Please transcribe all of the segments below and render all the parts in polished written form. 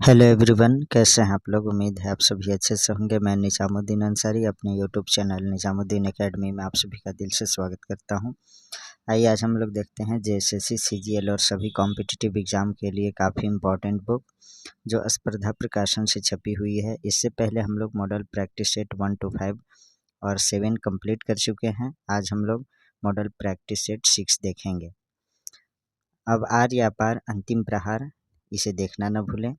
Hello everyone, कैसे हैं आप लोग। उम्मीद है आप सभी अच्छे से होंगे। मैं निजामुद्दीन अंसारी अपने यूट्यूब चैनल निजामुद्दीन एकेडमी में आप सभी का दिल से स्वागत करता हूं। आइए आज हम लोग देखते हैं जेएसएससी, सीजीएल और सभी कॉम्पिटिटिव एग्जाम के लिए काफ़ी इम्पोर्टेंट बुक जो स्पर्धा प्रकाशन से छपी हुई है। इससे पहले हम लोग मॉडल प्रैक्टिस सेट 1 to 5 और 7 कंप्लीट कर चुके हैं। आज हम लोग मॉडल प्रैक्टिस सेट 6 देखेंगे। अब आर या पार अंतिम प्रहार, इसे देखना न भूलें।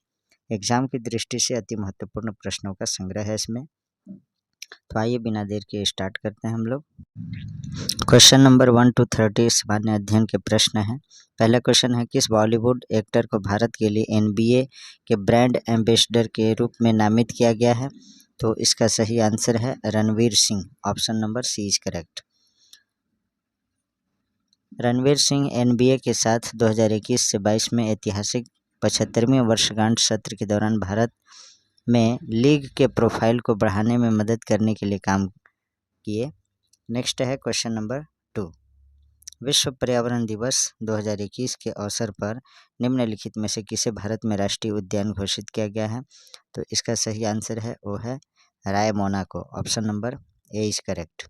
एग्जाम की दृष्टि से अति महत्वपूर्ण प्रश्नों का संग्रह है इसमें। तो आइए बिना देर के स्टार्ट करते हैं हम लोग। क्वेश्चन नंबर 1 to 30 सामान्य अध्ययन के प्रश्न हैं। पहला क्वेश्चन है, किस बॉलीवुड एक्टर को भारत के लिए एनबीए के ब्रांड एम्बेसडर के रूप में नामित किया गया है? तो इसका सही आंसर है Ranveer Singh. Option number C is correct. Ranveer Singh NBA के साथ 2021 से 22 में ऐतिहासिक 75वीं वर्षगांठ सत्र के दौरान भारत में लीग के प्रोफाइल को बढ़ाने में मदद करने के लिए काम किए। नेक्स्ट है क्वेश्चन नंबर 2, विश्व पर्यावरण दिवस 2021 के अवसर पर निम्नलिखित में से किसे भारत में राष्ट्रीय उद्यान घोषित किया गया है? तो इसका सही आंसर है वो है रायमोना को। Option number A is correct.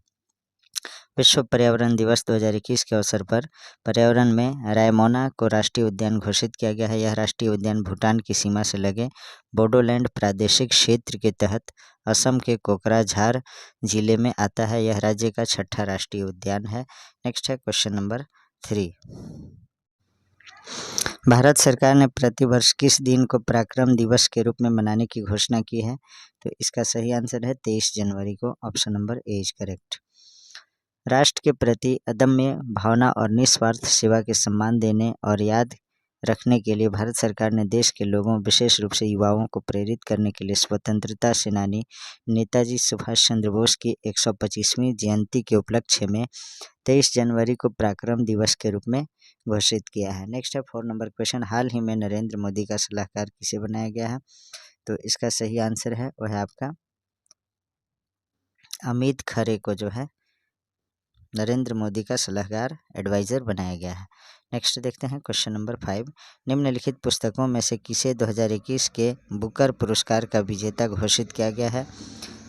विश्व पर्यावरण दिवस 2021 के अवसर पर पर्यावरण में रायमोना को राष्ट्रीय उद्यान घोषित किया गया है। यह राष्ट्रीय उद्यान भूटान की सीमा से लगे बोडोलैंड प्रादेशिक क्षेत्र के तहत असम के कोकराझार जिले में आता है। यह राज्य का 6ठा राष्ट्रीय उद्यान है। नेक्स्ट है क्वेश्चन नंबर 3, भारत सरकार ने प्रतिवर्ष किस दिन को पराक्रम दिवस के रूप में मनाने की घोषणा की है? तो इसका सही आंसर है 23 जनवरी को। Option number A is correct. राष्ट्र के प्रति अदम्य भावना और निस्वार्थ सेवा के सम्मान देने और याद रखने के लिए भारत सरकार ने देश के लोगों, विशेष रूप से युवाओं को प्रेरित करने के लिए स्वतंत्रता सेनानी नेताजी सुभाष चंद्र बोस की 125वीं जयंती के उपलक्ष्य में 23 जनवरी को पराक्रम दिवस के रूप में घोषित किया है। नेक्स्ट है 4 नंबर क्वेश्चन, हाल ही में नरेंद्र मोदी का सलाहकार किसे बनाया गया है? तो इसका सही आंसर है वह है आपका अमित खरे को जो है नरेंद्र मोदी का सलाहकार एडवाइज़र बनाया गया है। नेक्स्ट देखते हैं क्वेश्चन नंबर 5, निम्नलिखित पुस्तकों में से किसे 2021 के बुकर पुरस्कार का विजेता घोषित किया गया है?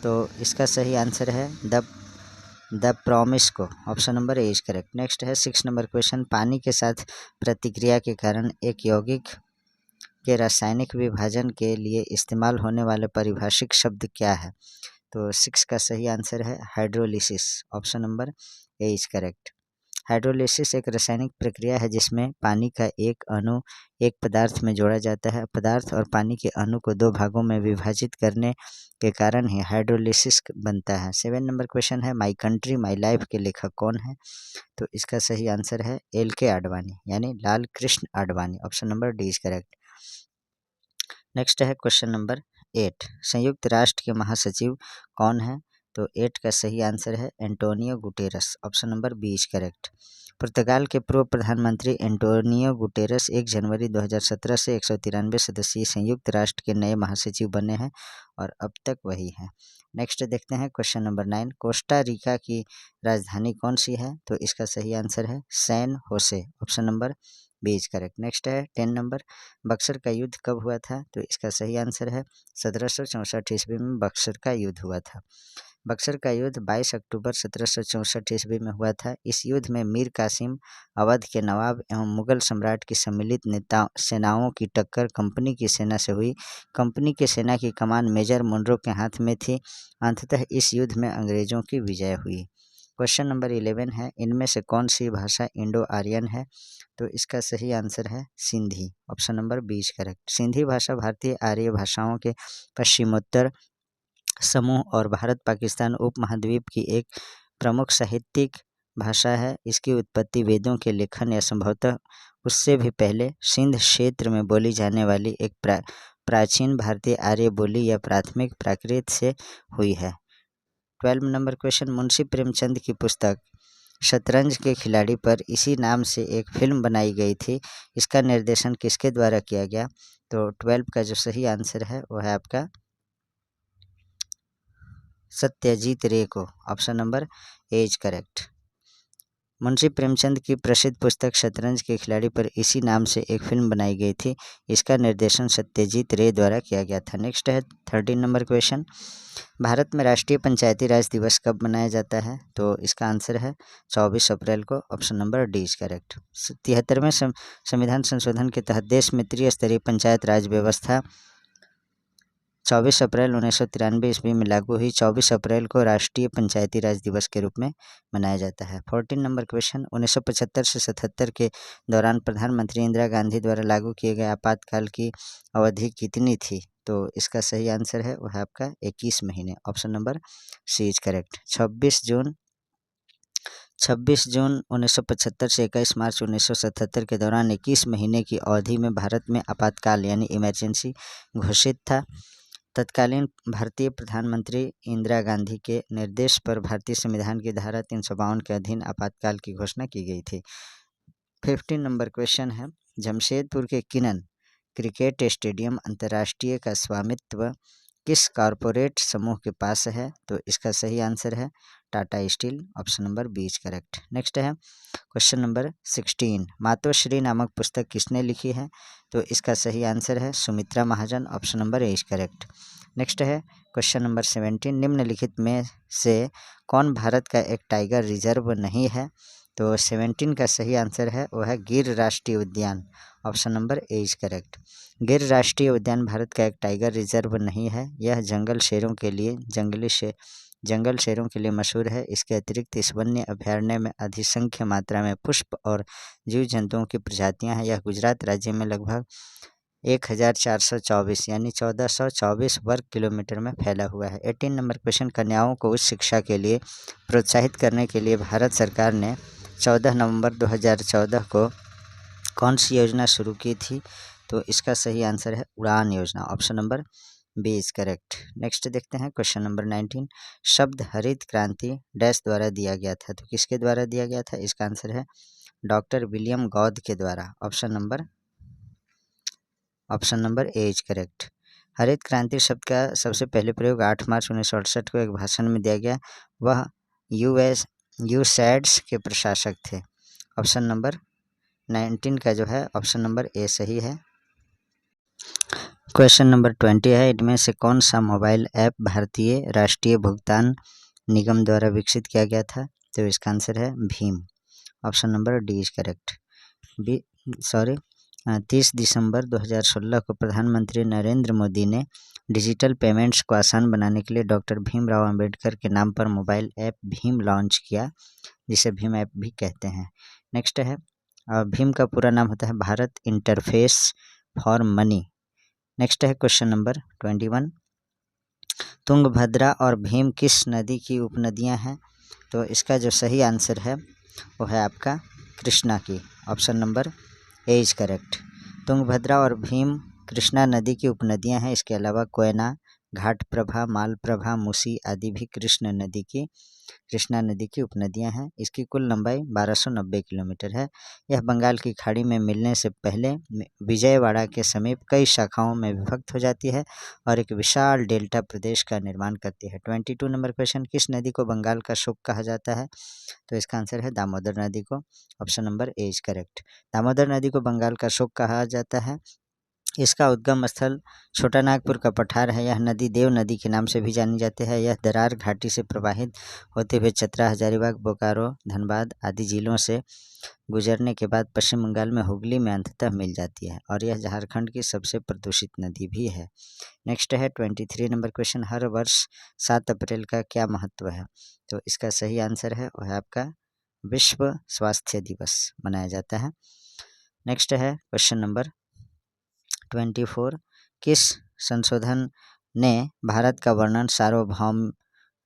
तो इसका सही आंसर है द प्रॉमिस को। Option number A is correct. Next है 6 नंबर क्वेश्चन, पानी के साथ प्रतिक्रिया के कारण एक यौगिक के रासायनिक विभाजन के लिए इस्तेमाल होने वाले पारिभाषिक शब्द क्या है? तो 6 का सही आंसर है hydrolysis. Option number A is correct. Hydrolysis एक रासायनिक प्रक्रिया है जिसमें पानी का एक अणु एक पदार्थ में जोड़ा जाता है। पदार्थ और पानी के अणु को 2 भागों में विभाजित करने के कारण ही हाइड्रोलिसिस बनता है। 7 नंबर क्वेश्चन है, माई कंट्री माई लाइफ के लेखक कौन है? तो इसका सही आंसर है LK आडवाणी, यानी Lal Krishna Advani. Option number D is correct. Next है क्वेश्चन नंबर 8, संयुक्त राष्ट्र के महासचिव कौन है? तो 8 का सही आंसर है Antonio Guterres. Option number B is correct. पुर्तगाल के पूर्व प्रधानमंत्री एंटोनियो गुटेरस 1 जनवरी 2017 से 193 सदस्यीय संयुक्त राष्ट्र के नए महासचिव बने हैं और अब तक वही है। नेक्स्ट देखते हैं क्वेश्चन नंबर 9, कोस्टा रिका की राजधानी कौन सी है? तो इसका सही आंसर है San Jose. Option number B is correct. Next है 10 नंबर, बक्सर का युद्ध कब हुआ था? तो इसका सही आंसर है 1764 ईस्वी में बक्सर का युद्ध हुआ था। बक्सर का युद्ध 22 अक्टूबर 1764 ईस्वी में हुआ था। इस युद्ध में मीर कासिम अवध के नवाब एवं मुगल सम्राट की सम्मिलित सेनाओं की टक्कर कंपनी की सेना से हुई। कंपनी की सेना की कमान मेजर मुनरो के हाथ में थी। अंततः इस युद्ध में अंग्रेजों की विजय हुई। क्वेश्चन नंबर 11 है, इनमें से कौन सी भाषा इंडो आर्यन है? तो इसका सही आंसर है Sindhi. Option number B is correct. Sindhi भाषा भारतीय आर्य भाषाओं के पश्चिमोत्तर समूह और भारत पाकिस्तान उपमहाद्वीप की एक प्रमुख साहित्यिक भाषा है। इसकी उत्पत्ति वेदों के लेखन या संभवतः उससे भी पहले सिंध क्षेत्र में बोली जाने वाली एक प्राचीन भारतीय आर्य बोली या प्राथमिक प्राकृत से हुई है। 12 नंबर क्वेश्चन, मुंशी प्रेमचंद की पुस्तक शतरंज के खिलाड़ी पर इसी नाम से एक फिल्म बनाई गई थी। इसका निर्देशन किसके द्वारा किया गया? तो 12 का जो सही आंसर है वो है आपका सत्यजीत रे को। Option number A is correct. Munshi Premchand की प्रसिद्ध पुस्तक शतरंज के खिलाड़ी पर इसी नाम से एक फिल्म बनाई गई थी। इसका निर्देशन सत्यजीत रे द्वारा किया गया था। नेक्स्ट है 13 नंबर क्वेश्चन। भारत में राष्ट्रीय पंचायती राज दिवस कब मनाया जाता है? तो इसका आंसर है 24 अप्रैल को। Option number D is correct. 73वें संविधान संशोधन के तहत देश में त्रिस्तरीय पंचायत राज व्यवस्था 24 अप्रैल 1993 ईस्वी में लागू हुई। 24 अप्रैल को राष्ट्रीय पंचायती राज दिवस के रूप में मनाया जाता है। 14 नंबर क्वेश्चन। 1975 से 77 के दौरान प्रधानमंत्री इंदिरा गांधी द्वारा लागू किए गए आपातकाल की अवधि कितनी थी? तो इसका सही आंसर है वह आपका 21 महीने। Option number C is correct. 26 जून 1975 से 21 मार्च 1977 के दौरान 21 महीने की अवधि में भारत में आपातकाल यानी इमरजेंसी घोषित था। तत्कालीन भारतीय प्रधानमंत्री इंदिरा गांधी के निर्देश पर भारतीय संविधान की धारा 352 के अधीन आपातकाल की घोषणा की गई थी। 15 नंबर क्वेश्चन है। जमशेदपुर के किनन क्रिकेट स्टेडियम अंतर्राष्ट्रीय का स्वामित्व किस कॉरपोरेट समूह के पास है? तो इसका सही आंसर है Tata steel. Option number B is correct. Next है क्वेश्चन नंबर 16। मातोश्री नामक पुस्तक किसने लिखी है? तो इसका सही आंसर है Sumitra Mahajan. Option number A is correct. Next है क्वेश्चन नंबर 17। निम्नलिखित में से कौन भारत का एक टाइगर रिजर्व नहीं है? तो 17 का सही आंसर है वह है गिर राष्ट्रीय उद्यान। Option number A is correct. गिर राष्ट्रीय उद्यान भारत का एक टाइगर रिजर्व नहीं है। यह जंगल शेरों के लिए मशहूर है। इसके अतिरिक्त इस वन्य अभयारण्य में अधिसंख्य मात्रा में पुष्प और जीव जंतुओं की प्रजातियां हैं। यह गुजरात राज्य में लगभग 1424 यानी 1424 वर्ग किलोमीटर में फैला हुआ है। 18 नंबर क्वेश्चन। कन्याओं को उच्च शिक्षा के लिए प्रोत्साहित करने के लिए भारत सरकार ने 14 नवंबर 2014 को कौन सी योजना शुरू की थी? तो इसका सही आंसर है Udan Yojana. Option number B is correct. Next देखते हैं क्वेश्चन नंबर 19। शब्द हरित क्रांति डैश द्वारा दिया गया था। तो किसके द्वारा दिया गया था? इसका आंसर है डॉक्टर विलियम गॉद के द्वारा। Option number A is correct. हरित क्रांति शब्द का सबसे पहले प्रयोग 8 मार्च 1968 को एक भाषण में दिया गया। वह यूसैड्स के प्रशासक थे। ऑप्शन नंबर 19 का जो है ऑप्शन नंबर ए सही है। क्वेश्चन नंबर 20 है। इनमें से कौन सा मोबाइल ऐप भारतीय राष्ट्रीय भुगतान निगम द्वारा विकसित किया गया था? तो इसका आंसर है Bhim. Option number D is correct. 30 दिसंबर 2016 को प्रधानमंत्री नरेंद्र मोदी ने डिजिटल पेमेंट्स को आसान बनाने के लिए डॉक्टर भीमराव अंबेडकर के नाम पर मोबाइल ऐप भीम लॉन्च किया, जिसे भीम ऐप भी कहते हैं। नेक्स्ट है भीम का पूरा नाम होता है Bharat interface for money. Next है क्वेश्चन नंबर 21। तुंगभद्रा और भीम किस नदी की उपनदियां हैं? तो इसका जो सही आंसर है वो है आपका कृष्णा की। Option number A is correct. Tungabhadra और भीम कृष्णा नदी की उपनदियां हैं। इसके अलावा कोयना, घाटप्रभा, मालप्रभा, मूसी आदि भी कृष्णा नदी की उपनदियां हैं। इसकी कुल लंबाई 1290 किलोमीटर है। यह बंगाल की खाड़ी में मिलने से पहले विजयवाड़ा के समीप कई शाखाओं में विभक्त हो जाती है और एक विशाल डेल्टा प्रदेश का निर्माण करती है। 22 नंबर क्वेश्चन। किस नदी को बंगाल का शुक कहा जाता है? तो इसका आंसर है दामोदर नदी को। Option number A is correct. Damodar नदी को बंगाल का शुक कहा जाता है। इसका उद्गम स्थल छोटा नागपुर का पठार है। यह नदी देव नदी के नाम से भी जानी जाती है। यह दरार घाटी से प्रवाहित होते हुए चतरा, हजारीबाग, बोकारो, धनबाद आदि जिलों से गुजरने के बाद पश्चिम बंगाल में हुगली में अंततः मिल जाती है और यह झारखंड की सबसे प्रदूषित नदी भी है। नेक्स्ट है 23 नंबर क्वेश्चन। हर वर्ष 7 अप्रैल का क्या महत्व है? तो इसका सही आंसर है वह है आपका विश्व स्वास्थ्य दिवस मनाया जाता है। नेक्स्ट है क्वेश्चन नंबर 24। किस संशोधन ने भारत का वर्णन सार्वभौम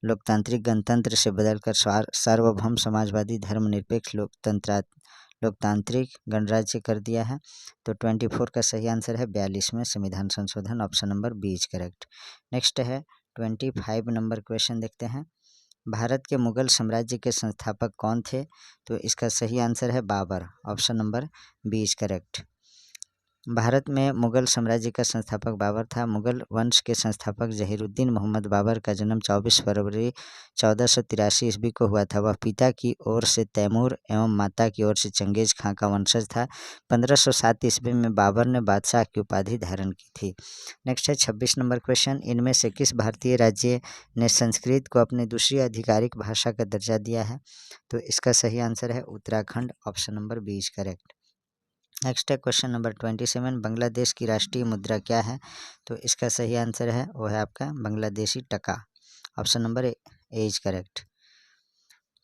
लोकतांत्रिक गणतंत्र से बदलकर सार्वभौम समाजवादी धर्मनिरपेक्ष लोकतांत्रिक गणराज्य कर दिया है? तो 24 का सही आंसर है 42वें संविधान संशोधन। Option number B is correct. Next है 25 नंबर क्वेश्चन देखते हैं। भारत के मुगल साम्राज्य के संस्थापक कौन थे? तो इसका सही आंसर है Babur. Option number B is correct. Bharat में मुगल साम्राज्य का संस्थापक बाबर था। मुगल वंश के संस्थापक जहीरुद्दीन मोहम्मद बाबर का जन्म 24 फरवरी 1483 ईस्वी को हुआ था। वह पिता की ओर से तैमूर एवं माता की ओर से चंगेज खां का वंशज था। 1507 ईस्वी में बाबर ने बादशाह की उपाधि धारण की थी। नेक्स्ट है 26 नंबर क्वेश्चन। इनमें से किस भारतीय राज्य ने संस्कृत को अपनी दूसरी आधिकारिक भाषा का दर्जा दिया है? तो इसका सही आंसर है Uttarakhand, option number 20 correct. Next है क्वेश्चन नंबर 27। बांग्लादेश की राष्ट्रीय मुद्रा क्या है? तो इसका सही आंसर है वो है आपका बांग्लादेशी टका, option number A is correct.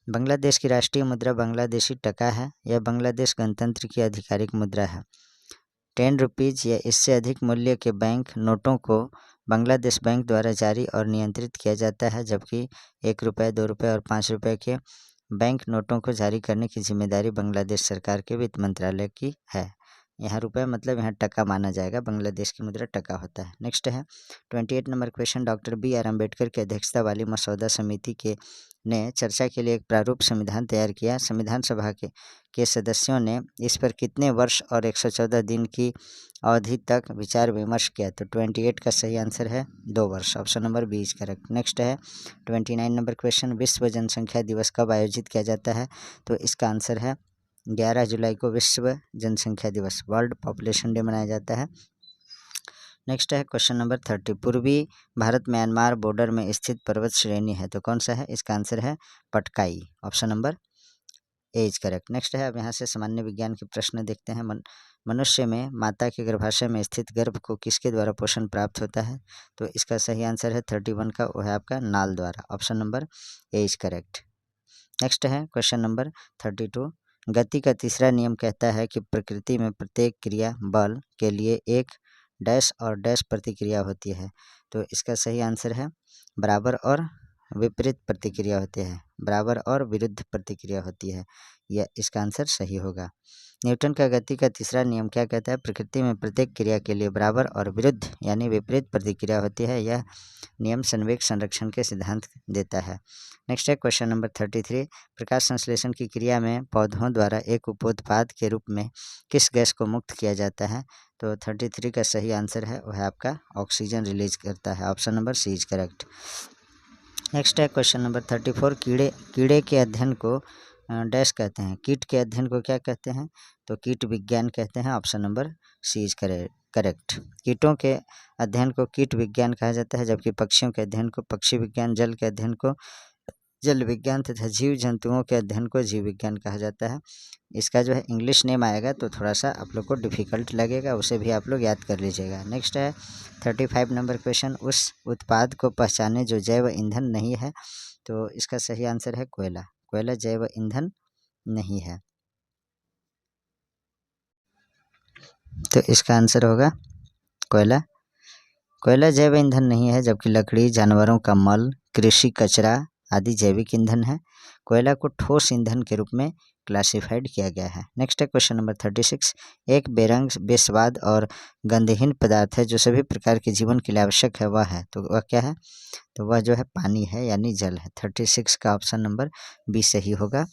Bangladesh की राष्ट्रीय मुद्रा बांग्लादेशी टका है। यह बांग्लादेश गणतंत्र की आधिकारिक मुद्रा है। 10 रुपीज़ या इससे अधिक मूल्य के बैंक नोटों को बांग्लादेश बैंक द्वारा जारी और नियंत्रित किया जाता है, जबकि 1 रुपये, 2 रुपये और 5 रुपये के बैंक नोटों को जारी करने की जिम्मेदारी बांग्लादेश सरकार के वित्त मंत्रालय की है। यहाँ रुपये मतलब यहाँ टका माना जाएगा, बांग्लादेश की मुद्रा टका होता है। नेक्स्ट है 28 number question. Doctor BR Ambedkar की अध्यक्षता वाली मसौदा समिति ने चर्चा के लिए एक प्रारूप संविधान तैयार किया। संविधान सभा के सदस्यों ने इस पर कितने वर्ष और 114 दिन की अवधि तक विचार विमर्श किया? तो 28 का सही आंसर है 2 वर्ष, ऑप्शन नंबर 20 करेक्ट। नेक्स्ट है 29 नंबर क्वेश्चन। विश्व जनसंख्या दिवस कब आयोजित किया जाता है? तो इसका आंसर है 11 जुलाई को विश्व जनसंख्या दिवस, वर्ल्ड पॉपुलेशन डे मनाया जाता है। नेक्स्ट है क्वेश्चन नंबर 30। पूर्वी भारत म्यांमार बॉर्डर में स्थित पर्वत श्रेणी है, तो कौन सा है? इसका आंसर है Patkai, option number A is correct. Next है अब यहाँ से सामान्य विज्ञान के प्रश्न देखते हैं। मनुष्य में माता के गर्भाशय में स्थित गर्भ को किसके द्वारा पोषण प्राप्त होता है? तो इसका सही आंसर है 31 का, वो है आपका नाल द्वारा, option number A is correct. Next है क्वेश्चन नंबर 32। गति का तीसरा नियम कहता है कि प्रकृति में प्रत्येक क्रिया बल के लिए एक डैश और डैश प्रतिक्रिया होती है। तो इसका सही आंसर है बराबर और विपरीत प्रतिक्रिया होती है, बराबर और विरुद्ध प्रतिक्रिया होती है। यह इसका आंसर सही होगा। न्यूटन का गति का तीसरा नियम क्या कहता है? प्रकृति में प्रत्येक क्रिया के लिए बराबर और विरुद्ध यानी विपरीत प्रतिक्रिया होती है। यह नियम संवेग संरक्षण के सिद्धांत देता है। नेक्स्ट है क्वेश्चन नंबर 33। प्रकाश संश्लेषण की क्रिया में पौधों द्वारा एक उपोत्पाद के रूप में किस गैस को मुक्त किया जाता है? तो 33 का सही आंसर है वह आपका ऑक्सीजन रिलीज करता है, option number C is correct. Next है क्वेश्चन नंबर 34। कीड़े के अध्ययन को डैश कहते हैं, कीट के अध्ययन को क्या कहते हैं? तो कीट विज्ञान कहते हैं, option number C is correct. कीटों के अध्ययन को कीट विज्ञान कहा जाता है, जबकि पक्षियों के अध्ययन को पक्षी विज्ञान, जल के अध्ययन को जल विज्ञान तथा जीव जंतुओं के अध्ययन को जीव विज्ञान कहा जाता है। इसका जो है इंग्लिश नेम आएगा तो थोड़ा सा आप लोग को डिफ़िकल्ट लगेगा, उसे भी आप लोग याद कर लीजिएगा। नेक्स्ट है 35 नंबर क्वेश्चन। उस उत्पाद को पहचाने जो जैव ईंधन नहीं है, तो इसका सही आंसर है कोयला। कोयला जैव ईंधन नहीं है, तो इसका आंसर होगा कोयला। कोयला जैव ईंधन नहीं है, जबकि लकड़ी, जानवरों का मल, कृषि कचरा आदि जैविक ईंधन है। कोयला को ठोस ईंधन के रूप में क्लासिफाइड किया गया है। नेक्स्ट है क्वेश्चन नंबर 36। एक बेरंग, बेस्वाद और गंधहीन पदार्थ है जो सभी प्रकार के जीवन के लिए आवश्यक है, वह है, तो वह क्या है? तो वह जो है पानी है, यानी जल है। 36 का ऑप्शन नंबर बी सही होगा।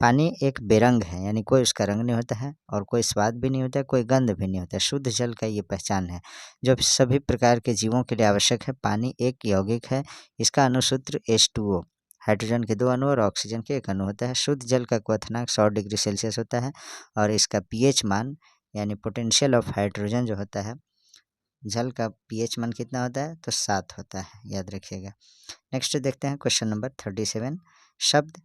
पानी एक बेरंग है, यानी कोई उसका रंग नहीं होता है और कोई स्वाद भी नहीं होता है, कोई गंध भी नहीं होता है। शुद्ध जल का ये पहचान है जो सभी प्रकार के जीवों के लिए आवश्यक है। पानी एक यौगिक है। इसका अणुसूत्र H2O, हाइड्रोजन के 2 अणु और ऑक्सीजन के 1 अणु होता है। शुद्ध जल का क्वथनांक 100 डिग्री सेल्सियस होता है और इसका pH मान यानी पोटेंशियल ऑफ हाइड्रोजन जो होता है, जल का pH मान कितना होता है? तो 7 होता है, याद रखिएगा। नेक्स्ट देखते हैं क्वेश्चन नंबर 37। शब्द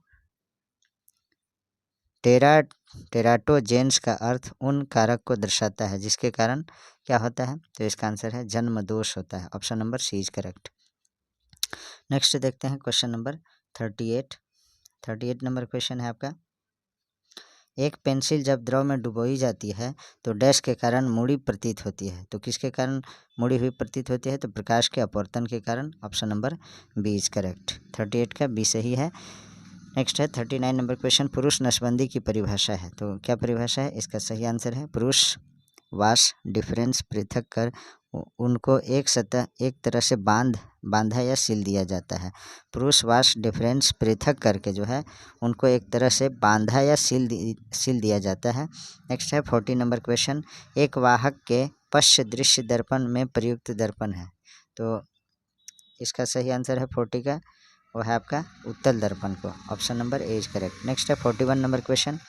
टेराटोजेंस का अर्थ उन कारक को दर्शाता है जिसके कारण क्या होता है? तो इसका आंसर है जन्म दोष होता है, option number C is correct. Next देखते हैं क्वेश्चन नंबर 38 नंबर क्वेश्चन है आपका। एक पेंसिल जब द्रव में डुबोई जाती है तो डैश के कारण मुड़ी प्रतीत होती है, तो किसके कारण मुड़ी हुई प्रतीत होती है? तो प्रकाश के अपवर्तन के कारण, option number B is correct. 38 का बी सही है। नेक्स्ट है 39 नंबर क्वेश्चन। पुरुष नसबंदी की परिभाषा है, तो क्या परिभाषा है? इसका सही आंसर है पुरुष वास डिफरेंस, पृथक कर, उनको एक तरह से बांधा या सिल दिया जाता है। पुरुष वाश डिफरेंस पृथक करके जो है उनको एक तरह से बांधा या सिल दिया जाता है। नेक्स्ट है 40 नंबर क्वेश्चन, एक वाहक के पश्च दृश्य दर्पण में प्रयुक्त दर्पण है। तो इसका सही आंसर है 40 का, वो है आपका उत्तल दर्पण को, option number A is correct. Next है 41 नंबर क्वेश्चन,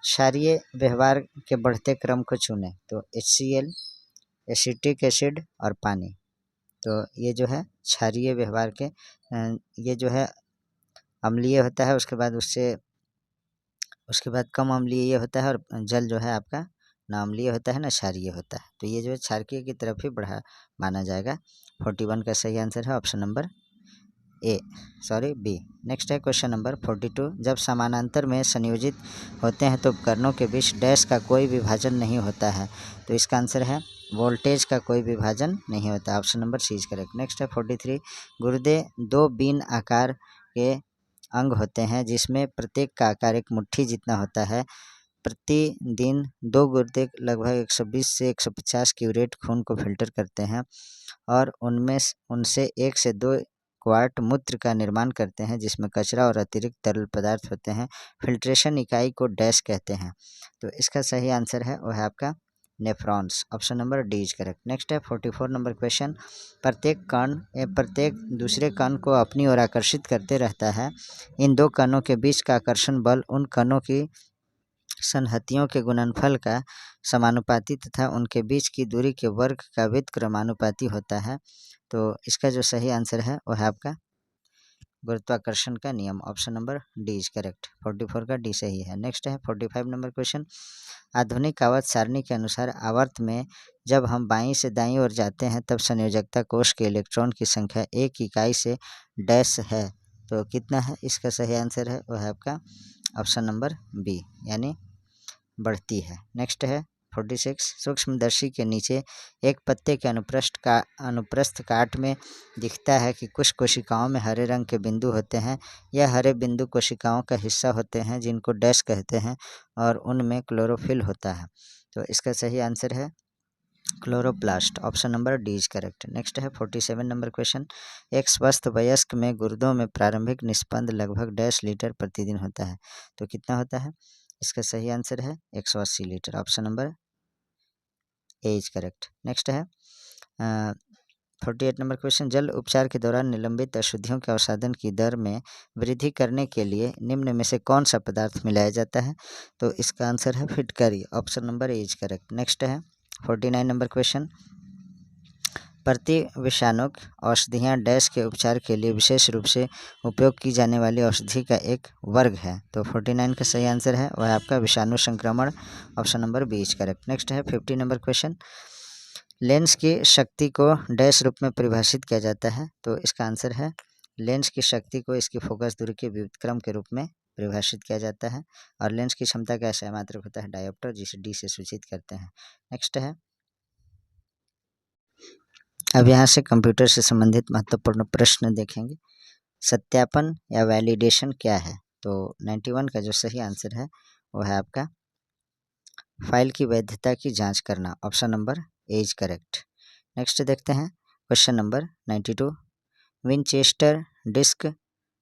क्षारीय व्यवहार के बढ़ते क्रम को चुनें। तो HCl, एसिटिक एसिड और पानी। तो ये जो है क्षारीय व्यवहार के ये जो है अम्लीय होता है, उसके बाद कम अम्लीय ये होता है, और जल जो है आपका ना अम्लीय होता है ना क्षारीय होता है। तो ये जो है क्षारकीय की तरफ ही बढ़ा माना जाएगा। 41 का सही आंसर है ऑप्शन नंबर बी। नेक्स्ट है क्वेश्चन नंबर 42, जब समानांतर में संयोजित होते हैं तो उपकरणों के बीच डैश का कोई विभाजन नहीं होता है। तो इसका आंसर है वोल्टेज का कोई विभाजन नहीं होता, option number C is correct. Next है 43, गुर्दे दो बीन आकार के अंग होते हैं जिसमें प्रत्येक का आकार एक मुट्ठी जितना होता है। प्रतिदिन 2 गुर्दे लगभग 120 से 150 क्यूरेट खून को फिल्टर करते हैं और उनसे 1 से 2 क्वार्ट मूत्र का निर्माण करते हैं जिसमें कचरा और अतिरिक्त तरल पदार्थ होते हैं। फिल्ट्रेशन इकाई को डैश कहते हैं। तो इसका सही आंसर है वो है आपका nephrons, option number D is correct. Next है 44 नंबर क्वेश्चन, प्रत्येक दूसरे कण को अपनी ओर आकर्षित करते रहता है। इन दो कणों के बीच का आकर्षण बल उन कणों की संहतियों के गुणनफल का समानुपाती तथा उनके बीच की दूरी के वर्ग का व्युत्क्रमानुपाती होता है। तो इसका जो सही आंसर है वो है आपका गुरुत्वाकर्षण का नियम, option number D is correct. 44 का डी सही है। नेक्स्ट है 45 नंबर क्वेश्चन, आधुनिक आवर्त सारणी के अनुसार आवर्त में जब हम बाईं से दाईं ओर जाते हैं तब संयोजकता कोश के इलेक्ट्रॉन की संख्या एक इकाई से डैश है। तो कितना है? इसका सही आंसर है वो है आपका ऑप्शन नंबर बी, यानी बढ़ती है। नेक्स्ट है 46, सूक्ष्मदर्शी के नीचे एक पत्ते के अनुप्रस्थ काट में दिखता है कि कुछ कोशिकाओं में हरे रंग के बिंदु होते हैं। यह हरे बिंदु कोशिकाओं का हिस्सा होते हैं जिनको डैश कहते हैं और उनमें क्लोरोफिल होता है। तो इसका सही आंसर है chloroplast, option number D is correct. Next है 47 नंबर क्वेश्चन, एक स्वस्थ वयस्क में गुर्दों में प्रारंभिक निस्पंद लगभग डैश लीटर प्रतिदिन होता है। तो कितना होता है? इसका सही आंसर है 180 litre, option number A is correct. Next है 48 नंबर क्वेश्चन, जल उपचार के दौरान निलंबित अशुद्धियों के अवसादन की दर में वृद्धि करने के लिए निम्न में से कौन सा पदार्थ मिलाया जाता है? तो इसका आंसर है फिटकरी, option number A is correct. Next है 49 नंबर क्वेश्चन, प्रतिविषाणुक औषधियाँ डैश के उपचार के लिए विशेष रूप से उपयोग की जाने वाली औषधि का एक वर्ग है। तो 49 का सही आंसर है वह आपका विषाणु संक्रमण, option number B is correct. Next है 50 नंबर क्वेश्चन, लेंस की शक्ति को डैश रूप में परिभाषित किया जाता है। तो इसका आंसर है लेंस की शक्ति को इसकी फोकस दूरी के व्युत्क्रम के रूप में परिभाषित किया जाता है और लेंस की क्षमता का ऐसा मात्रक होता है डायोप्टर, जिसे डी से सूचित करते हैं। नेक्स्ट है, अब यहाँ से कंप्यूटर से संबंधित महत्वपूर्ण प्रश्न देखेंगे। सत्यापन या वैलिडेशन क्या है? तो 91 का जो सही आंसर है वो है आपका फाइल की वैधता की जांच करना, option number A is correct. Next देखते हैं क्वेश्चन नंबर 92, विनचेस्टर डिस्क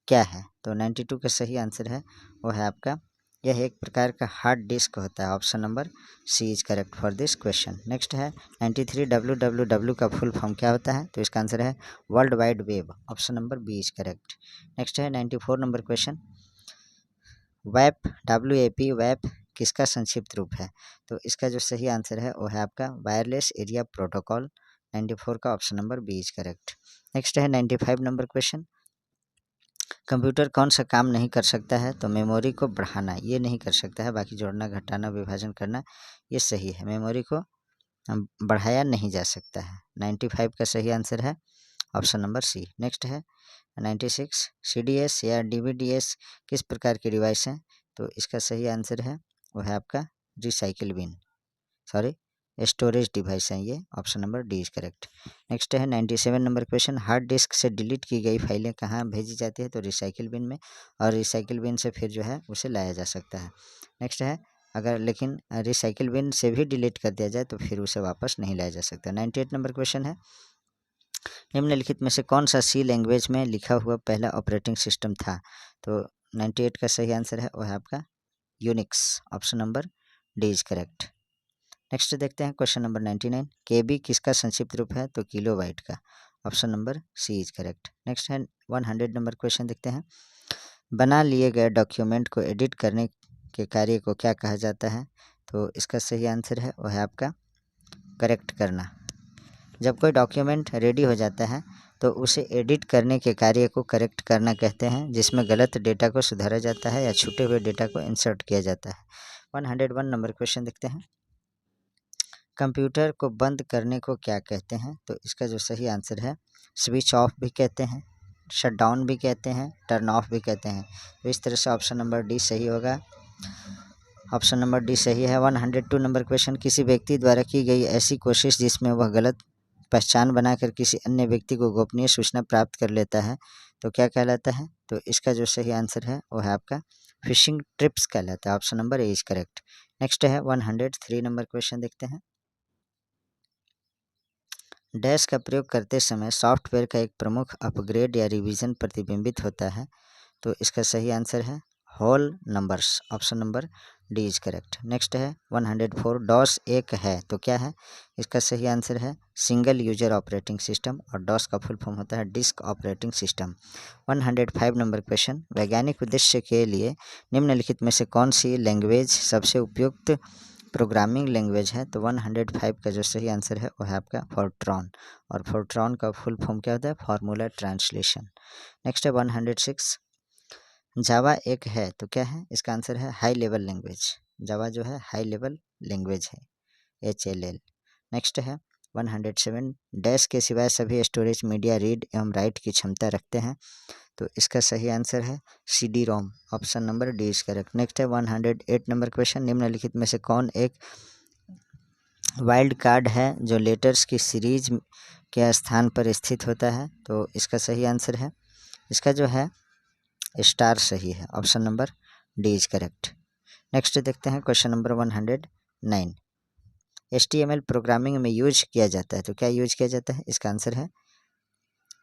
क्या है? तो 92 का सही आंसर है वो है आपका, यह एक प्रकार का हार्ड डिस्क होता है, option number C is correct for this question. Next है 93, WWW का फुल फॉर्म क्या होता है? तो इसका आंसर है world wide web, option number B is correct. Next है 94 नंबर क्वेश्चन, वैप WAP किसका संक्षिप्त रूप है? तो इसका जो सही आंसर है वो है आपका वायरलेस एरिया प्रोटोकॉल, 94 का option number B is correct. Next है 95 नंबर क्वेश्चन, कंप्यूटर कौन सा काम नहीं कर सकता है? तो मेमोरी को बढ़ाना ये नहीं कर सकता है, बाकी जोड़ना, घटाना, विभाजन करना ये सही है। मेमोरी को बढ़ाया नहीं जा सकता है। 95 का सही आंसर है ऑप्शन नंबर सी। नेक्स्ट है 96, CDS या DVDS किस प्रकार की डिवाइस है? तो इसका सही आंसर है वो है आपका स्टोरेज डिवाइस है ये, option number D is correct. Next है 97 नंबर क्वेश्चन, हार्ड डिस्क से डिलीट की गई फाइलें कहाँ भेजी जाती है? तो रिसाइकिल बिन में, और रिसाइकिल बिन से फिर जो है उसे लाया जा सकता है। नेक्स्ट है अगर लेकिन रिसाइकिल बिन से भी डिलीट कर दिया जाए तो फिर उसे वापस नहीं लाया जा सकता। 98 नंबर क्वेश्चन है, निम्नलिखित में से कौन सा सी लैंग्वेज में लिखा हुआ पहला ऑपरेटिंग सिस्टम था? तो 98 का सही आंसर है वो है आपका Unix. Option number D is correct. Next देखते हैं क्वेश्चन नंबर 99, केबी किसका संक्षिप्त रूप है? तो किलोबाइट का। Option number C is correct. Next है 100 नंबर क्वेश्चन देखते हैं, बना लिए गए डॉक्यूमेंट को एडिट करने के कार्य को क्या कहा जाता है? तो इसका सही आंसर है वो है आपका करेक्ट करना। जब कोई डॉक्यूमेंट रेडी हो जाता है तो उसे एडिट करने के कार्य को करेक्ट करना कहते हैं, जिसमें गलत डेटा को सुधारा जाता है या छूटे हुए डेटा को इंसर्ट किया जाता है। 101 नंबर क्वेश्चन देखते हैं, कंप्यूटर को बंद करने को क्या कहते हैं? तो इसका जो सही आंसर है स्विच ऑफ भी कहते हैं, शट डाउन भी कहते हैं, टर्न ऑफ भी कहते हैं। तो इस तरह से ऑप्शन नंबर डी सही होगा। ऑप्शन नंबर डी सही है। 102 नंबर क्वेश्चन, किसी व्यक्ति द्वारा की गई ऐसी कोशिश जिसमें वह गलत पहचान बनाकर किसी अन्य व्यक्ति को गोपनीय सूचना प्राप्त कर लेता है तो क्या कहलाता है? तो इसका जो सही आंसर है वो है आपका फिशिंग ट्रिप्स कहलाता है। Option number A is correct. Next है 103 नंबर क्वेश्चन देखते हैं, डैश का प्रयोग करते समय सॉफ्टवेयर का एक प्रमुख अपग्रेड या रिवीजन प्रतिबिंबित होता है। तो इसका सही आंसर है whole numbers. Option number D is correct. Next है 104, डॉस एक है तो क्या है? इसका सही आंसर है सिंगल यूजर ऑपरेटिंग सिस्टम, और डॉस का फुल फॉर्म होता है disk operating system. 105 number question, वैज्ञानिक उद्देश्य के लिए निम्नलिखित में से कौन सी लैंग्वेज सबसे उपयुक्त प्रोग्रामिंग लैंग्वेज है? तो 105 का जो सही आंसर है वो है आपका फोर्ट्रॉन, और फोर्ट्रॉन का फुल फॉर्म क्या होता है? Formula translation. नेक्स्ट है 106, जावा एक है तो क्या है? इसका आंसर है हाई लेवल लैंग्वेज। जावा जो है हाई लेवल लैंग्वेज है, HLL। नेक्स्ट है 107, डैश के सिवाय सभी स्टोरेज मीडिया रीड एवं राइट की क्षमता रखते हैं। तो इसका सही आंसर है CD-ROM। Option number D is correct. Next है 108 नंबर क्वेश्चन, निम्नलिखित में से कौन एक वाइल्ड कार्ड है जो लेटर्स की सीरीज के स्थान पर स्थित होता है? तो इसका सही आंसर है, इसका जो है स्टार सही है। Option number D is correct. Next देखते हैं क्वेश्चन नंबर 109, HTML प्रोग्रामिंग में यूज किया जाता है तो क्या यूज किया जाता है? इसका आंसर है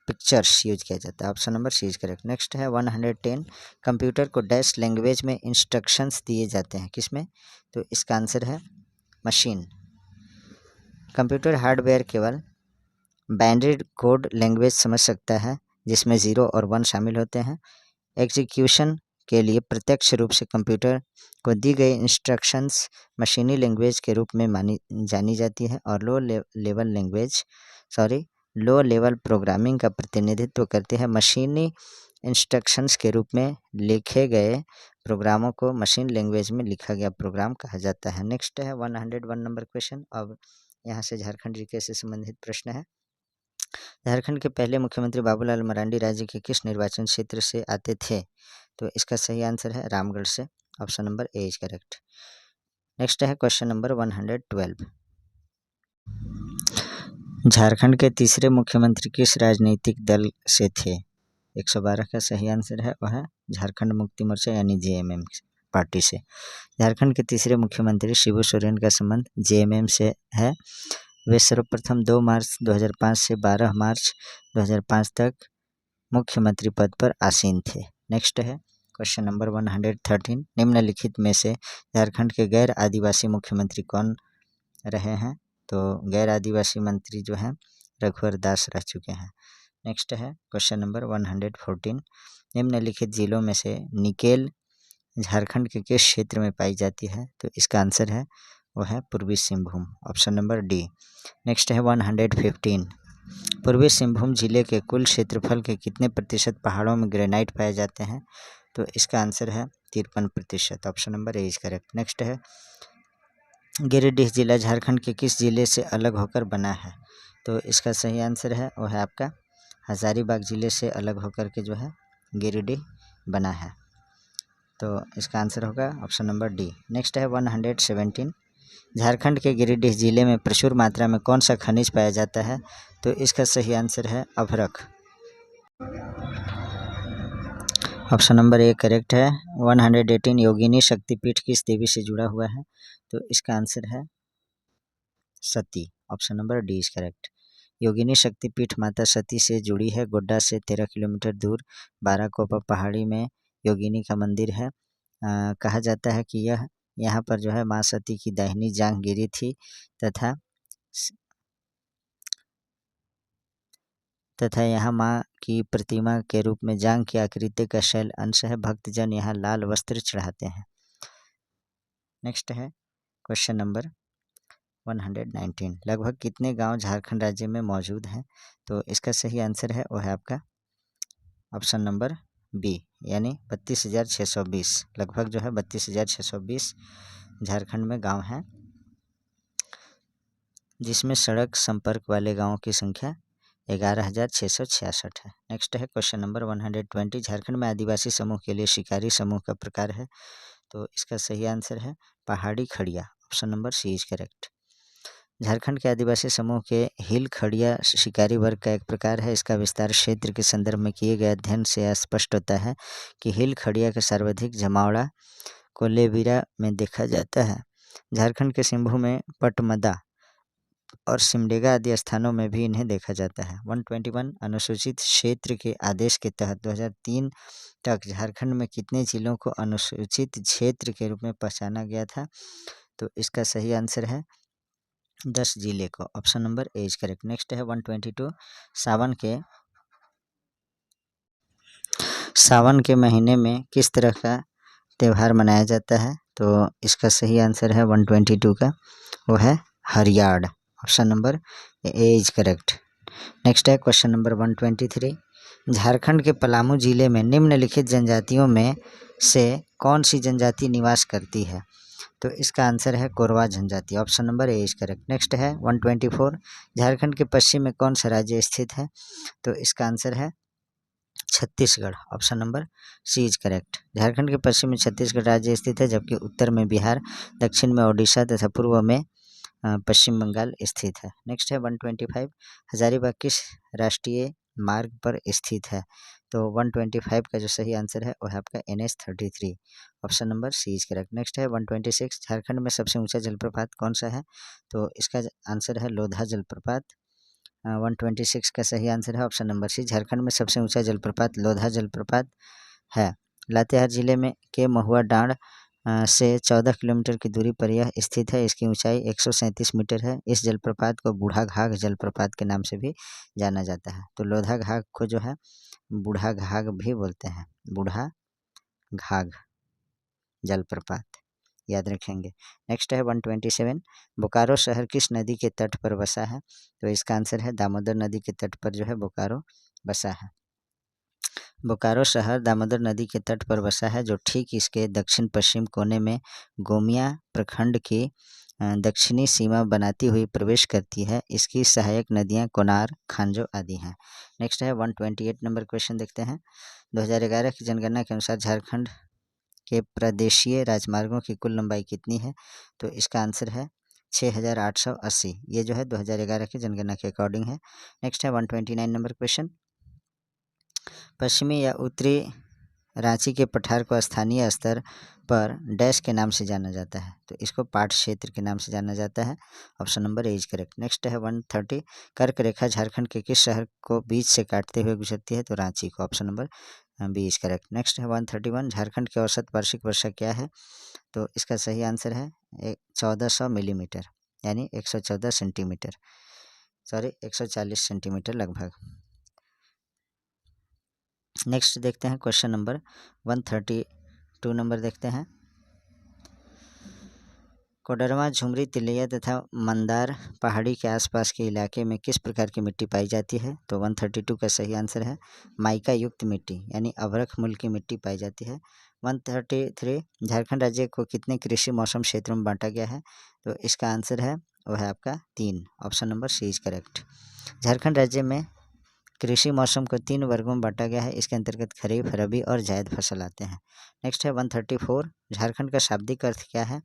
पिक्चर्स यूज किया जाता है। Option number C is correct. Next है 110, कंप्यूटर को डैश लैंग्वेज में इंस्ट्रक्शंस दिए जाते हैं, किसमें? तो इसका आंसर है मशीन। कंप्यूटर हार्डवेयर केवल बाइनरी कोड लैंग्वेज समझ सकता है जिसमें 0 और 1 शामिल होते हैं। एग्जीक्यूशन के लिए प्रत्यक्ष रूप से कंप्यूटर को दी गई इंस्ट्रक्शंस मशीनी लैंग्वेज के रूप में जानी जाती है, और लो लेवल प्रोग्रामिंग का प्रतिनिधित्व करती है। मशीनी इंस्ट्रक्शंस के रूप में लिखे गए प्रोग्रामों को मशीन लैंग्वेज में लिखा गया प्रोग्राम कहा जाता है। नेक्स्ट है 101 नंबर क्वेश्चन, अब यहाँ से झारखंड जीके से संबंधित प्रश्न है। झारखंड के पहले मुख्यमंत्री बाबूलाल मरांडी राज्य के किस निर्वाचन क्षेत्र से आते थे? तो इसका सही आंसर है रामगढ़ से। Option number A is correct. Next है क्वेश्चन नंबर 112, झारखंड के तीसरे मुख्यमंत्री किस राजनीतिक दल से थे? 112 का सही आंसर है वह है झारखंड मुक्ति मोर्चा यानी JMM पार्टी से। झारखंड के तीसरे मुख्यमंत्री शिबू सोरेन का संबंध JMM से है। वे सर्वप्रथम 2 मार्च 2005 से 12 मार्च 2005 तक मुख्यमंत्री पद पर आसीन थे। नेक्स्ट है क्वेश्चन नंबर 113, निम्नलिखित में से झारखंड के गैर आदिवासी मुख्यमंत्री कौन रहे हैं? तो गैर आदिवासी मंत्री जो हैं रघुवर दास रह चुके हैं। नेक्स्ट है क्वेश्चन नंबर 114, निम्नलिखित जिलों में से निकेल झारखंड के किस क्षेत्र में पाई जाती है? तो इसका आंसर है वो है पूर्वी Singhbhum. Option number D. Next है 115, पूर्वी सिंहभूम जिले के कुल क्षेत्रफल के कितने प्रतिशत पहाड़ों में ग्रेनाइट पाए जाते हैं? तो इसका आंसर है 53%। Option number A is correct. Next है गिरिडीह जिला झारखंड के किस जिले से अलग होकर बना है? तो इसका सही आंसर है वो है आपका हजारीबाग जिले से अलग होकर के जो है गिरिडीह बना है। तो इसका आंसर होगा ऑप्शन नंबर डी। नेक्स्ट है 117, झारखंड के गिरिडीह जिले में प्रचुर मात्रा में कौन सा खनिज पाया जाता है? तो इसका सही आंसर है अभ्रक। ऑप्शन नंबर ए करेक्ट है। 118 योगिनी शक्तिपीठ किस देवी से जुड़ा हुआ है? तो इसका आंसर है Sati. Option number D is correct. योगिनी शक्तिपीठ माता सती से जुड़ी है। गोड्डा से 13 किलोमीटर दूर बाराकोपा पहाड़ी में योगिनी का मंदिर है। कहा जाता है कि यहाँ पर जो है माँ सती की दाहिनी जांघ गिरी थी तथा यहाँ माँ की प्रतिमा के रूप में जांघ की आकृति का शैल अंश है। भक्तजन यहाँ लाल वस्त्र चढ़ाते हैं। नेक्स्ट है क्वेश्चन नंबर 119। लगभग कितने गांव झारखंड राज्य में मौजूद हैं? तो इसका सही आंसर है वो है आपका ऑप्शन नंबर बी, यानी 32,620। लगभग जो है 32,620 झारखंड में गांव हैं, जिसमें सड़क संपर्क वाले गांवों की संख्या 11,666 है। नेक्स्ट है क्वेश्चन नंबर 120। झारखंड में आदिवासी समूह के लिए शिकारी समूह का प्रकार है? तो इसका सही आंसर है Pahari Kharia. Option number C is correct. Jharkhand के आदिवासी समूह के हिल खड़िया शिकारी वर्ग का एक प्रकार है। इसका विस्तार क्षेत्र के संदर्भ में किए गए अध्ययन से स्पष्ट होता है कि हिल खड़िया का सर्वाधिक जमावड़ा कोलेबिरा में देखा जाता है। झारखंड के सिंभू में पटमदा और सिमडेगा आदि स्थानों में भी इन्हें देखा जाता है। 121 अनुसूचित क्षेत्र के आदेश के तहत 2003 तक झारखंड में कितने जिलों को अनुसूचित क्षेत्र के रूप में पहचाना गया था? तो इसका सही आंसर है 10 जिले को। Option number A is correct. Next है 122। सावन के महीने में किस तरह का त्यौहार मनाया जाता है? तो इसका सही आंसर है 122 का, वो है हरियाड़। Option number A is correct. Next है क्वेश्चन नंबर 123। झारखंड के पलामू जिले में निम्नलिखित जनजातियों में से कौन सी जनजाति निवास करती है? तो इसका आंसर है कोरवा जनजाति। Option number A is correct. Next है 124। झारखंड के पश्चिम में कौन सा राज्य स्थित है? तो इसका आंसर है Chhattisgarh. Option number C is correct. Jharkhand के पश्चिम में छत्तीसगढ़ राज्य स्थित है, जबकि उत्तर में बिहार, दक्षिण में ओडिशा तथा पूर्व में पश्चिम बंगाल स्थित है। नेक्स्ट है 125। हजारीबाग किस राष्ट्रीय मार्ग पर स्थित है? तो 125 का जो सही आंसर है वो है आपका NH-33। Option number C is correct. Next है 126। झारखंड में सबसे ऊंचा जलप्रपात कौन सा है? तो इसका आंसर है लोधा जलप्रपात। 126 का सही आंसर है ऑप्शन नंबर सी। झारखंड में सबसे ऊंचा जलप्रपात लोधा जलप्रपात है। लातेहार जिले में के महुआ डांड से 14 किलोमीटर की दूरी पर यह स्थित है। इसकी ऊंचाई 137 मीटर है। इस जलप्रपात को बूढ़ा घाघ जलप्रपात के नाम से भी जाना जाता है। तो लोधा घाघ को जो है बूढ़ा घाघ भी बोलते हैं, बूढ़ा घाघ जलप्रपात, याद रखेंगे। नेक्स्ट है 127। बोकारो शहर किस नदी के तट पर बसा है? तो इसका आंसर है दामोदर नदी के तट पर जो है बोकारो बसा है। बोकारो शहर दामोदर नदी के तट पर बसा है, जो ठीक इसके दक्षिण पश्चिम कोने में गोमिया प्रखंड की दक्षिणी सीमा बनाती हुई प्रवेश करती है। इसकी सहायक नदियां कोनार, खांजो आदि हैं। नेक्स्ट है 128 नंबर क्वेश्चन देखते हैं। 2011 की जनगणना के अनुसार झारखंड के प्रदेशीय राजमार्गों की कुल लंबाई कितनी है? तो इसका आंसर है 6,880। ये जो है 2011 की जनगणना के अकॉर्डिंग है। नेक्स्ट है 129 नंबर क्वेश्चन। पश्चिमी या उत्तरी रांची के पठार को स्थानीय स्तर पर डैश के नाम से जाना जाता है? तो इसको पाट क्षेत्र के नाम से जाना जाता है। Option number A is correct. Next है 130। कर्क रेखा झारखंड के किस शहर को बीच से काटते हुए गुजरती है? तो रांची को। Option number B is correct. Next है 131। झारखंड की औसत वार्षिक वर्षा क्या है? तो इसका सही आंसर है 1400 मिलीमीटर, यानी 114 सेंटीमीटर, सॉरी 140 सेंटीमीटर लगभग। नेक्स्ट देखते हैं क्वेश्चन नंबर 132 नंबर देखते हैं। कोडरमा, झुमरी, तिलैया तथा मंदार पहाड़ी के आसपास के इलाके में किस प्रकार की मिट्टी पाई जाती है? तो 132 का सही आंसर है माइका युक्त मिट्टी, यानी अभ्रक मूल की मिट्टी पाई जाती है। 133। झारखंड राज्य को कितने कृषि मौसम क्षेत्रों में बांटा गया है? तो इसका आंसर है वो है आपका 3। Option number C is correct. Jharkhand राज्य में कृषि मौसम को 3 वर्गों में बांटा गया है। इसके अंतर्गत खरीफ, रबी और जायद फसल आते हैं। नेक्स्ट है 134, झारखंड का शाब्दिक अर्थ क्या है?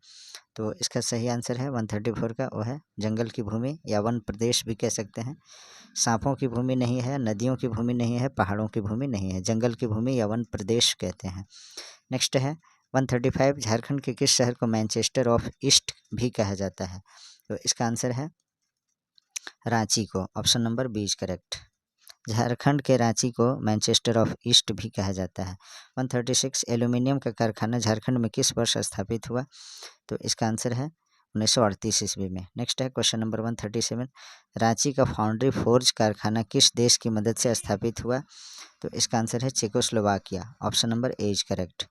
तो इसका सही आंसर है 134 का, वो है जंगल की भूमि या वन प्रदेश भी कह सकते हैं। सांपों की भूमि नहीं है, नदियों की भूमि नहीं है, पहाड़ों की भूमि नहीं है, जंगल की भूमि या वन प्रदेश कहते हैं। नेक्स्ट है 135, झारखंड के किस शहर को मैनचेस्टर ऑफ ईस्ट भी कहा जाता है? तो इसका आंसर है रांची को, option number B is correct. Jharkhand के रांची को मैनचेस्टर ऑफ ईस्ट भी कहा जाता है। 136, एल्यूमिनियम का कारखाना झारखंड में किस वर्ष स्थापित हुआ? तो इसका आंसर है 1938 ईस्वी में। नेक्स्ट है क्वेश्चन नंबर 137, रांची का फाउंड्री फोर्ज कारखाना किस देश की मदद से स्थापित हुआ? तो इसका आंसर है Czechoslovakia, option number A is correct.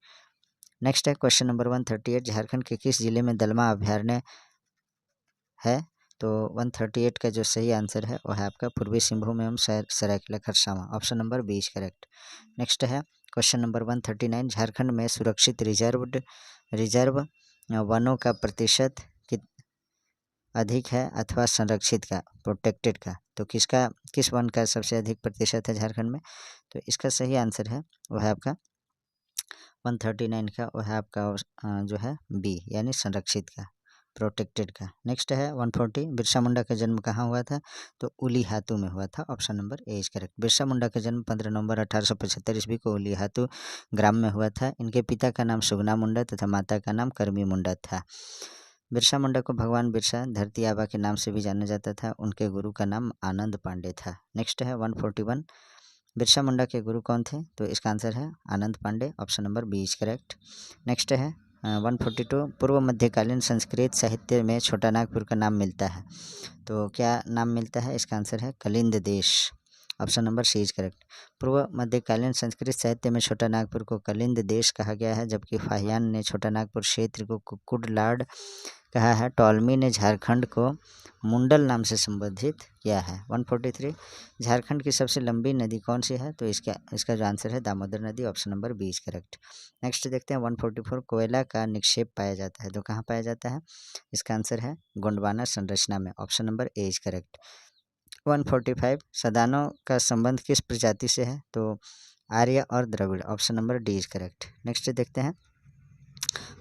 Next है क्वेश्चन नंबर 138, झारखंड के किस जिले में दलमा अभयारण्य है? तो 138 का जो सही आंसर है वो है आपका पूर्वी सिंहभूम एवं Seraikela Kharsawan, option number B is correct. Next है क्वेश्चन नंबर 139, झारखंड में सुरक्षित रिजर्व वनों का प्रतिशत अधिक है अथवा संरक्षित का, प्रोटेक्टेड का? तो किस वन का सबसे अधिक प्रतिशत है झारखंड में? तो इसका सही आंसर है वो है आपका 139 का, वो है आपका जो है बी, यानी संरक्षित का, प्रोटेक्टेड का। नेक्स्ट है 140, बिरसा मुंडा का जन्म कहाँ हुआ था? तो उलीहातू में हुआ था, option number A is correct. Birsa Munda का जन्म 15 नवंबर 1875 ईस्वी को उलीहातू ग्राम में हुआ था। इनके पिता का नाम सुगना मुंडा तथा माता का नाम करमी मुंडा था। बिरसा मुंडा को भगवान बिरसा धरती आबा के नाम से भी जाना जाता था। उनके गुरु का नाम आनंद पांडे था। नेक्स्ट है 141, बिरसा मुंडा के गुरु कौन थे? तो इसका आंसर है Anand Pandey, option number B is correct. Next है 142, पूर्व मध्यकालीन संस्कृत साहित्य में छोटा नागपुर का नाम मिलता है। तो क्या नाम मिलता है? इसका आंसर है कलिंद देश, option number C is correct. पूर्व मध्यकालीन संस्कृत साहित्य में छोटा नागपुर को कलिंद देश कहा गया है, जबकि फाहियान ने छोटा नागपुर क्षेत्र को कुक्कुड़लाड कहा है। टॉलमी ने झारखंड को मुंडल नाम से संबोधित किया है। 143, झारखंड की सबसे लंबी नदी कौन सी है? तो इसका जो आंसर है दामोदर नदी, option number B is correct. Next देखते हैं 144, कोयला का निक्षेप पाया जाता है, तो कहाँ पाया जाता है? इसका आंसर है गोंडवाना संरचना में, option number A is correct. 145, सदानों का संबंध किस प्रजाति से है? तो आर्य और द्रविड़, option number D is correct. Next देखते हैं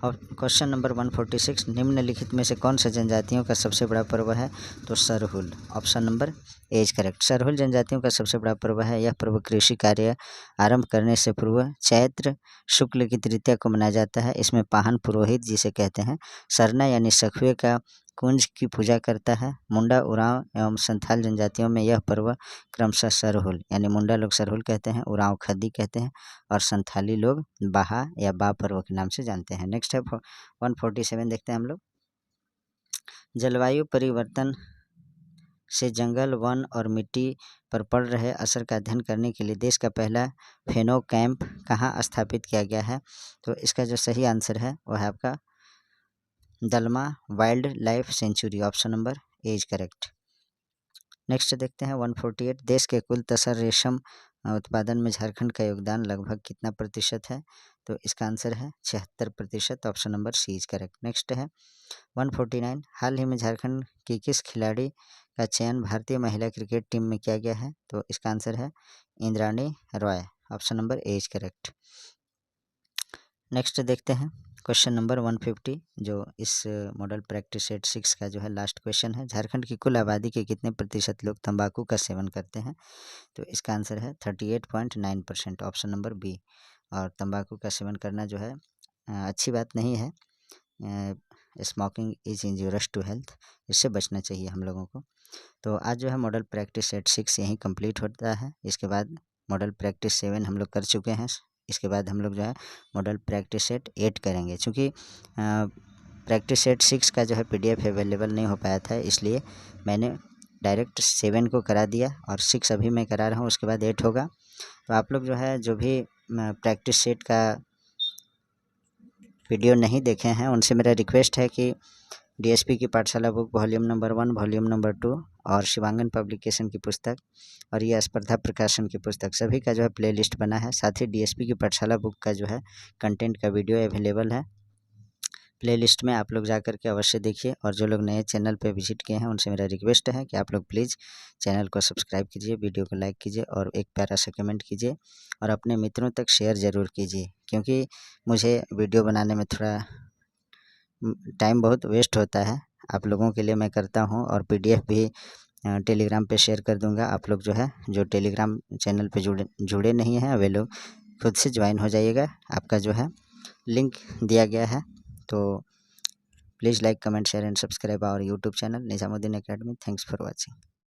और क्वेश्चन नंबर 146, निम्नलिखित में से कौन सा जनजातियों का सबसे बड़ा पर्व है? तो Sarhul, option number A is correct. Sarhul जनजातियों का सबसे बड़ा पर्व है। यह पर्व कृषि कार्य आरंभ करने से पूर्व चैत्र शुक्ल की तृतीया को मनाया जाता है। इसमें पाहन पुरोहित जिसे कहते हैं सरना यानी सखुए का कुंज की पूजा करता है। मुंडा, उरांव एवं संथाल जनजातियों में यह पर्व क्रमशः सरहुल यानी मुंडा लोग सरहुल कहते हैं, उरांव खदी कहते हैं और संथाली लोग बाहा या बा पर्व के नाम से जानते हैं। नेक्स्ट है 147 देखते हैं हम लोग। जलवायु परिवर्तन से जंगल, वन और मिट्टी पर पड़ रहे असर का अध्ययन करने के लिए देश का पहला फेनो कैंप कहाँ स्थापित किया गया है? तो इसका जो सही आंसर है वो है आपका Dalma wildlife sanctuary, option number A is correct. Next देखते हैं 148, देश के कुल तसर रेशम उत्पादन में झारखंड का योगदान लगभग कितना प्रतिशत है? तो इसका आंसर है 76%, option number C is correct. Next है 149, हाल ही में झारखंड की किस खिलाड़ी का चयन भारतीय महिला क्रिकेट टीम में किया गया है? तो इसका आंसर है Indrani Roy, option number A is correct. Next देखते हैं क्वेश्चन नंबर 150, जो इस मॉडल प्रैक्टिस सेट 6 का जो है लास्ट क्वेश्चन है। झारखंड की कुल आबादी के कितने प्रतिशत लोग तंबाकू का सेवन करते हैं? तो इसका आंसर है 38.9%, ऑप्शन नंबर बी। और तंबाकू का सेवन करना जो है अच्छी बात नहीं है। Smoking is injurious to health, इससे बचना चाहिए हम लोगों को। तो आज जो है मॉडल प्रैक्टिस सेट 6 यहीं कंप्लीट होता है। इसके बाद मॉडल प्रैक्टिस 7 हम लोग कर चुके हैं। इसके बाद हम लोग जो है मॉडल प्रैक्टिस सेट 8 करेंगे। चूँकि प्रैक्टिस सेट 6 का जो है PDF अवेलेबल नहीं हो पाया था, इसलिए मैंने डायरेक्ट 7 को करा दिया और 6 अभी मैं करा रहा हूँ, उसके बाद 8 होगा। तो आप लोग जो है जो भी प्रैक्टिस सेट का वीडियो नहीं देखे हैं उनसे मेरा रिक्वेस्ट है कि DSP की पाठशाला book volume number 1, volume number 2 और शिवांगन पब्लिकेशन की पुस्तक और ये स्पर्धा प्रकाशन की पुस्तक सभी का जो है प्लेलिस्ट बना है। साथ ही DSP की पाठशाला बुक का जो है कंटेंट का वीडियो अवेलेबल है। प्लेलिस्ट में आप लोग जा कर के अवश्य देखिए। और जो लोग नए चैनल पे विजिट किए हैं उनसे मेरा रिक्वेस्ट है कि आप लोग प्लीज़ चैनल को सब्सक्राइब कीजिए, वीडियो को लाइक कीजिए और एक प्यारा सा कमेंट कीजिए और अपने मित्रों तक शेयर ज़रूर कीजिए, क्योंकि मुझे वीडियो बनाने में थोड़ा टाइम बहुत वेस्ट होता है। आप लोगों के लिए मैं करता हूँ और PDF भी टेलीग्राम पे शेयर कर दूंगा। आप लोग जो है जो टेलीग्राम चैनल पे जुड़े नहीं हैं वे लोग खुद से ज्वाइन हो जाइएगा। आपका जो है लिंक दिया गया है। तो please like, comment, share and subscribe our YouTube channel Nizamuddin academy. Thanks for watching.